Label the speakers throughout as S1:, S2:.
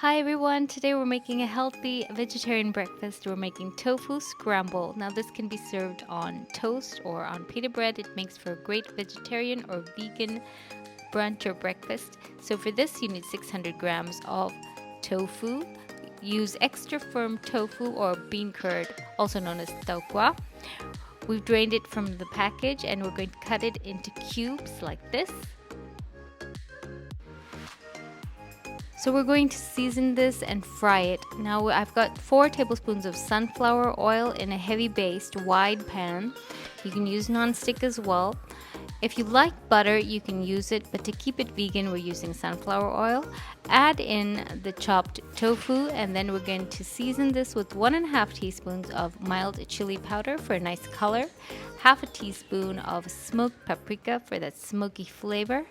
S1: Hi everyone, today we're making a healthy vegetarian breakfast. We're making tofu scramble. Now this can be served on toast or on pita bread. It makes for a great vegetarian or vegan brunch or breakfast. So for this you need 600 grams of tofu. Use extra firm tofu or bean curd, also known as tokwa. We've drained it from the package and we're going to cut it into cubes like this. So we're going to season this and fry it. Now I've got 4 tablespoons of sunflower oil in a heavy based wide pan. You can use non-stick as well. If you like butter, you can use it, but to keep it vegan, we're using sunflower oil. Add in the chopped tofu, and then we're going to season this with 1.5 teaspoons of mild chili powder for a nice color, half a teaspoon of smoked paprika for that smoky flavor,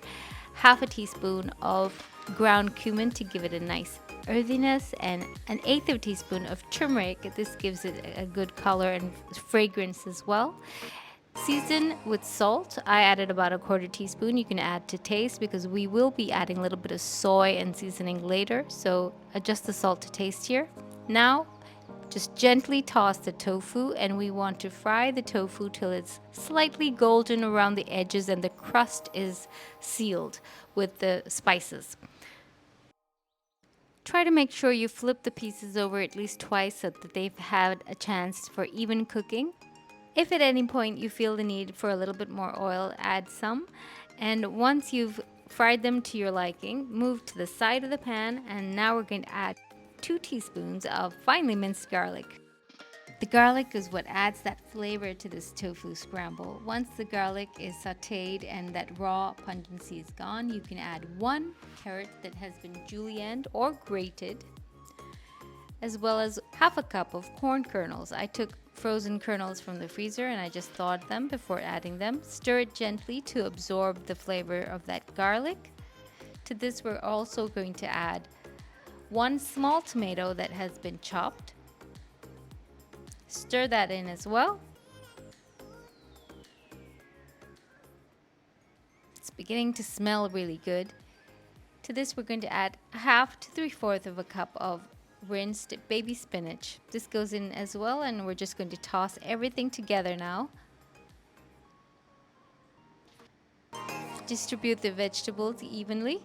S1: half a teaspoon of ground cumin to give it a nice earthiness, and 1/8 of a teaspoon of turmeric. This gives it a good color and fragrance as well. Season with salt. I added about 1/4 teaspoon. You can add to taste because we will be adding a little bit of soy and seasoning later, so adjust the salt to taste here. Now just gently toss the tofu, and we want to fry the tofu till it's slightly golden around the edges and the crust is sealed with the spices. Try to make sure you flip the pieces over at least twice so that they've had a chance for even cooking. If at any point you feel the need for a little bit more oil, add some. And once you've fried them to your liking, move to the side of the pan, and now we're going to add 2 teaspoons of finely minced garlic. The garlic is what adds that flavor to this tofu scramble. Once the garlic is sauteed and that raw pungency is gone, you can add 1 carrot that has been julienned or grated, as well as half a cup of corn kernels. I took frozen kernels from the freezer and I just thawed them before adding them. Stir it gently to absorb the flavor of that garlic. To this, we're also going to add 1 small tomato that has been chopped. Stir that in as well. It's beginning to smell really good. To this, we're going to add 1/2 to 3/4 of a cup of rinsed baby spinach. This goes in as well, and we're just going to toss everything together now. Distribute the vegetables evenly.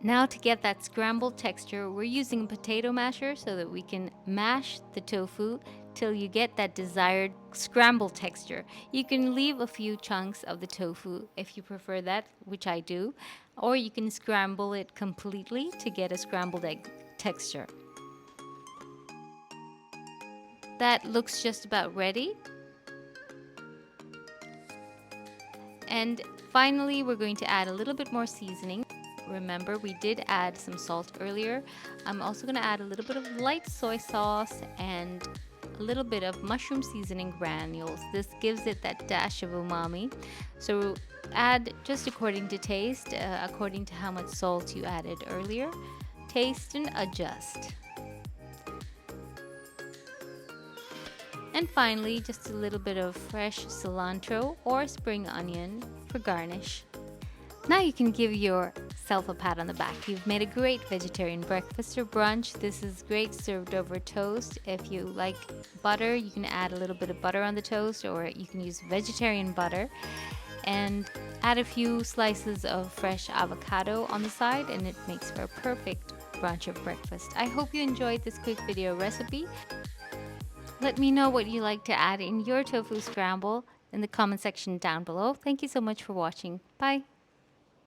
S1: Now to get that scrambled texture, we're using a potato masher so that we can mash the tofu till you get that desired scrambled texture. You can leave a few chunks of the tofu if you prefer that, which I do, or you can scramble it completely to get a scrambled egg texture. That looks just about ready. And finally, we're going to add a little bit more seasoning. Remember, we did add some salt earlier. I'm also going to add a little bit of light soy sauce and a little bit of mushroom seasoning granules. This gives it that dash of umami. So add just according to taste, according to how much salt you added earlier. Taste and adjust. And finally, just a little bit of fresh cilantro or spring onion for garnish. Now you can give yourself a pat on the back. You've made a great vegetarian breakfast or brunch. This is great served over toast. If you like butter, you can add a little bit of butter on the toast, or you can use vegetarian butter. And add a few slices of fresh avocado on the side, and it makes for a perfect brunch or breakfast. I hope you enjoyed this quick video recipe. Let me know what you like to add in your tofu scramble in the comment section down below. Thank you so much for watching. Bye.